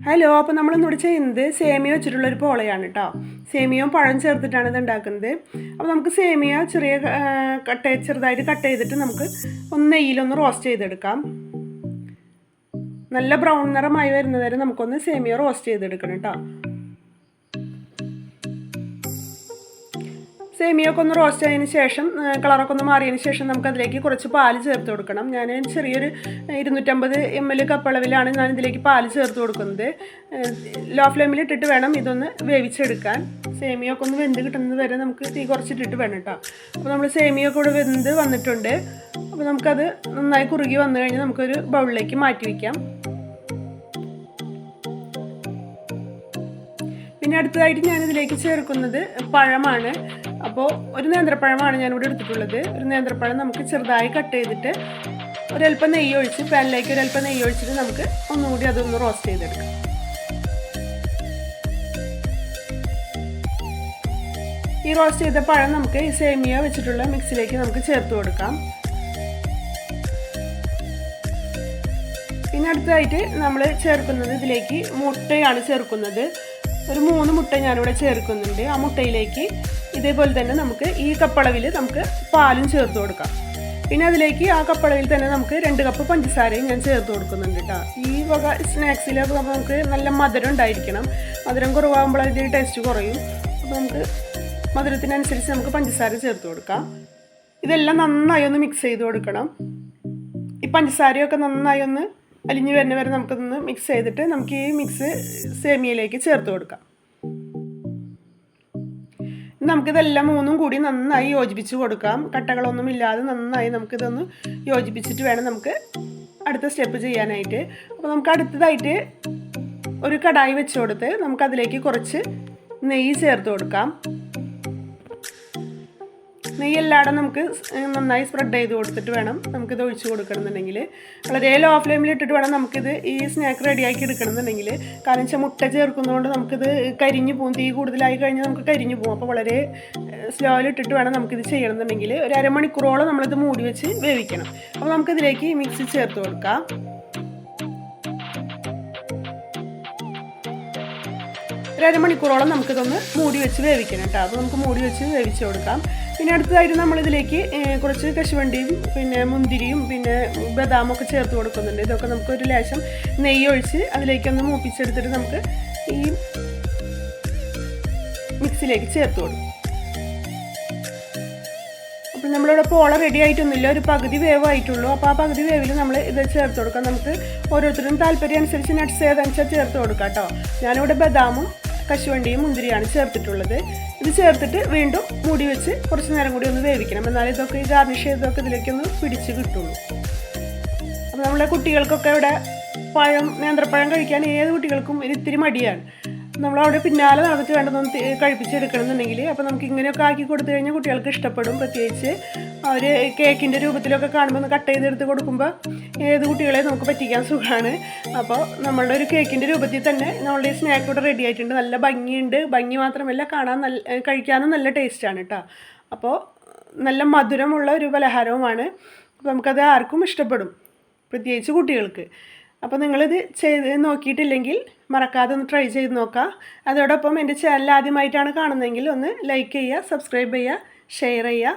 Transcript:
Hello, അപ്പോൾ നമ്മളിന്നിവിടെ ചെയ്യുന്നത് സേമിയ വെച്ചിട്ടുള്ളൊരു പോളയാണ് കേട്ടോ. സേമിയയും പഴം ചേർത്തിട്ടാണ് ഇത് ഉണ്ടാക്കുന്നത്. അപ്പോൾ നമുക്ക് സേമിയ ചെറുതായിട്ട് കട്ട് ചെയ്തിട്ട് നമുക്ക് നെയ്യിലൊന്ന് റോസ്റ്റ് ചെയ്തെടുക്കാം. നല്ല ബ്രൗൺ നിറമായി വരുന്നവരെ നമുക്കൊന്ന് സേമിയ റോസ്റ്റ് ചെയ്തെടുക്കണം കേട്ടോ. സേമിയൊക്കെ ഒന്ന് റോസ്റ്റ് ആയതിനു ശേഷം കളറൊക്കെ ഒന്ന് മാറിയതിന് ശേഷം നമുക്കതിലേക്ക് കുറച്ച് പാല് ചേർത്ത് കൊടുക്കണം. ഞാൻ ചെറിയൊരു 250 ml കപ്പളവിലാണ് ഞാൻ ഇതിലേക്ക് പാല് ചേർത്ത് കൊടുക്കുന്നത്. ലോ ഫ്ലെയിമിൽ ഇട്ടിട്ട് വേണം ഇതൊന്ന് വേവിച്ചെടുക്കാൻ. സേമിയൊക്കെ ഒന്ന് വെന്ത് കിട്ടുന്നത് വരെ നമുക്ക് തീ കുറച്ചിട്ടിട്ട് വേണം കേട്ടോ. അപ്പോൾ നമ്മൾ സേമിയൊക്കെ കൂടെ വെന്ത് വന്നിട്ടുണ്ട്. അപ്പോൾ നമുക്കത് നന്നായി കുറുകി വന്നു കഴിഞ്ഞാൽ നമുക്കൊരു ബൗളിലേക്ക് മാറ്റി വയ്ക്കാം. പിന്നെ അടുത്തതായിട്ട് ഞാനിതിലേക്ക് ചേർക്കുന്നത് പഴമാണ്. അപ്പോൾ ഒരു നേന്ത്രപ്പഴമാണ് ഞാനിവിടെ എടുത്തിട്ടുള്ളത്. ഒരു നേന്ത്രപ്പഴം നമുക്ക് ചെറുതായി കട്ട് ചെയ്തിട്ട് ഒരല്പം നെയ്യ് ഒഴിച്ച് പാനിലേക്ക് ഒരല്പം നെയ്യ് ഒഴിച്ചിട്ട് നമുക്ക് ഒന്നുകൂടി അതൊന്ന് റോസ്റ്റ് ചെയ്തെടുക്കാം. ഈ റോസ്റ്റ് ചെയ്ത പഴം നമുക്ക് ഈ സേമിയ വെച്ചിട്ടുള്ള മിക്സിലേക്ക് നമുക്ക് ചേർത്ത് കൊടുക്കാം. പിന്നെ അടുത്തതായിട്ട് നമ്മൾ ചേർക്കുന്നത് ഇതിലേക്ക് മുട്ടയാണ് ചേർക്കുന്നത്. ഒരു 3 മുട്ട ഞാനിവിടെ ചേർക്കുന്നുണ്ട്. ആ മുട്ടയിലേക്ക് ഇതേപോലെ തന്നെ നമുക്ക് ഈ കപ്പളവിൽ നമുക്ക് പാലും ചേർത്ത് കൊടുക്കാം. പിന്നെ അതിലേക്ക് ആ കപ്പളവിൽ തന്നെ നമുക്ക് 2 കപ്പ് പഞ്ചസാരയും ഞാൻ ചേർത്ത് കൊടുക്കുന്നുണ്ട് കേട്ടോ. ഈ വക സ്നാക്സിലൊക്കെ നമുക്ക് നല്ല മധുരം ഉണ്ടായിരിക്കണം. മധുരം കുറവാകുമ്പോൾ അതിൻ്റെ ടേസ്റ്റ് കുറയും. അപ്പോൾ നമുക്ക് മധുരത്തിനനുസരിച്ച് നമുക്ക് പഞ്ചസാര ചേർത്ത് കൊടുക്കാം. ഇതെല്ലാം നന്നായി ഒന്ന് മിക്സ് ചെയ്ത് കൊടുക്കണം. ഈ പഞ്ചസാരയൊക്കെ നന്നായി ഒന്ന് അലിഞ്ഞ് വരുന്ന വരെ നമുക്കൊന്ന് മിക്സ് ചെയ്തിട്ട് നമുക്ക് ഈ മിക്സ് സേമിയയിലേക്ക് ചേർത്ത് കൊടുക്കാം. നമുക്കിതെല്ലാം മൂന്നും കൂടി നന്നായി യോജിപ്പിച്ച് കൊടുക്കാം. കട്ടകളൊന്നും ഇല്ലാതെ നന്നായി നമുക്കിതൊന്ന് യോജിപ്പിച്ചിട്ട് വേണം നമുക്ക് അടുത്ത സ്റ്റെപ്പ് ചെയ്യാനായിട്ട്. അപ്പോൾ നമുക്ക് അടുത്തതായിട്ട് ഒരു കടായി വെച്ച് കൊടുത്ത് നമുക്കതിലേക്ക് കുറച്ച് നെയ്യ് ചേർത്ത് കൊടുക്കാം. നെയ്യ് എല്ലായിടും നമുക്ക് നന്നായി സ്പ്രെഡ് ചെയ്ത് കൊടുത്തിട്ട് വേണം നമുക്കിത് ഒഴിച്ച് കൊടുക്കണമെന്നുണ്ടെങ്കിൽ. വളരെ ലോ ഫ്ലെയിമിൽ ഇട്ടിട്ട് വേണം നമുക്കിത് ഈ സ്നാക്ക് റെഡിയാക്കി എടുക്കണമെന്നുണ്ടെങ്കിൽ. കാരണം വെച്ചാൽ മുട്ട ചേർക്കുന്നതുകൊണ്ട് നമുക്കിത് കരിഞ്ഞു പോകും. തീ കൂടുതലായി കഴിഞ്ഞാൽ നമുക്ക് കരിഞ്ഞു പോകും. അപ്പോൾ വളരെ സ്ലോയിൽ ഇട്ടിട്ട് വേണം നമുക്കിത് ചെയ്യണമെന്നുണ്ടെങ്കിൽ ഒരു അരമണിക്കൂറോളം നമ്മളിത് മൂടി വെച്ച് വേവിക്കണം. അപ്പോൾ നമുക്കിതിലേക്ക് ഈ മിക്സി ചേർത്ത് കൊടുക്കാം. ഒരു അരമണിക്കൂറോളം നമുക്കിതൊന്ന് മൂടി വെച്ച് വേവിക്കണം കേട്ടോ. അപ്പോൾ നമുക്ക് മൂടി വെച്ച് വേവിച്ച് കൊടുക്കാം. പിന്നെ അടുത്തതായിട്ട് നമ്മളിതിലേക്ക് കുറച്ച് കശുവണ്ടിയും പിന്നെ മുന്തിരിയും പിന്നെ ബദാമൊക്കെ ചേർത്ത് കൊടുക്കുന്നുണ്ട്. ഇതൊക്കെ നമുക്ക് ഒരു ലേശം നെയ്യ് ഒഴിച്ച് അതിലേക്കൊന്ന് മൂപ്പിച്ചെടുത്തിട്ട് നമുക്ക് ഈ മിക്സിലേക്ക് ചേർത്ത് കൊടുക്കും. അപ്പോൾ നമ്മളിവിടെ പോള റെഡി ആയിട്ടൊന്നുമില്ല, ഒരു പകുതി വേവായിട്ടുള്ളൂ. അപ്പോൾ ആ പകുതി വേവിൽ നമ്മൾ ഇത് ചേർത്ത് കൊടുക്കാം. നമുക്ക് ഓരോരുത്തരും താല്പര്യം അനുസരിച്ച് നട്ട്സ് ഏതാണെന്ന് വെച്ചാൽ ചേർത്ത് കൊടുക്കാം കേട്ടോ. ഞാനിവിടെ ബദാമും കശുവണ്ടിയും മുന്തിരിയാണ് ചേർത്തിട്ടുള്ളത്. ഇത് ചേർത്തിട്ട് വീണ്ടും മൂടി വെച്ച് കുറച്ച് നേരം കൂടി ഒന്ന് വേവിക്കണം. എന്നാലും ഇതൊക്കെ ഈ ഗാർണിഷ് ചെയ്തൊക്കെ ഇതിലേക്കൊന്ന് പിടിച്ച് കിട്ടുള്ളൂ. അപ്പോൾ നമ്മളെ കുട്ടികൾക്കൊക്കെ ഇവിടെ നേന്ത്രപ്പഴം കഴിക്കാൻ ഏത് കുട്ടികൾക്കും ഇത്തിരി മടിയാണ്. നമ്മളവിടെ പിന്നാലെ നടന്നിട്ട് വേണ്ടതൊന്ന് കഴിപ്പിച്ചെടുക്കണമെന്നുണ്ടെങ്കിൽ അപ്പോൾ നമുക്ക് ഇങ്ങനെയൊക്കെ ആക്കി കൊടുത്തു കഴിഞ്ഞാൽ കുട്ടികൾക്ക് ഇഷ്ടപ്പെടും. പ്രത്യേകിച്ച് അവർ കേക്കിൻ്റെ രൂപത്തിലൊക്കെ കാണുമ്പോൾ ഒന്ന് കട്ട് ചെയ്തെടുത്ത് കൊടുക്കുമ്പോൾ ഏത് കുട്ടികളെ നമുക്ക് പറ്റിക്കാൻ സുഖമാണ്. അപ്പോൾ നമ്മളുടെ ഒരു കേക്കിൻ്റെ രൂപത്തിൽ തന്നെ നമ്മളുടെ ഈ സ്നാക്ക് ഇവിടെ റെഡി ആയിട്ടുണ്ട്. നല്ല ഭംഗിയുണ്ട്. ഭംഗി മാത്രമല്ല കഴിക്കാനും നല്ല ടേസ്റ്റാണ് കേട്ടോ. അപ്പോൾ നല്ല മധുരമുള്ള ഒരു പലഹാരവുമാണ്. അപ്പോൾ നമുക്കത് ആർക്കും ഇഷ്ടപ്പെടും, പ്രത്യേകിച്ച് കുട്ടികൾക്ക്. അപ്പോൾ നിങ്ങളിത് ചെയ്ത് നോക്കിയിട്ടില്ലെങ്കിൽ മറക്കാതെ ഒന്ന് ട്രൈ ചെയ്ത് നോക്കാം. അതോടൊപ്പം എൻ്റെ ചാനൽ ആദ്യമായിട്ടാണ് കാണുന്നതെങ്കിൽ ഒന്ന് ലൈക്ക് ചെയ്യുക, സബ്സ്ക്രൈബ് ചെയ്യുക, ഷെയർ ചെയ്യുക.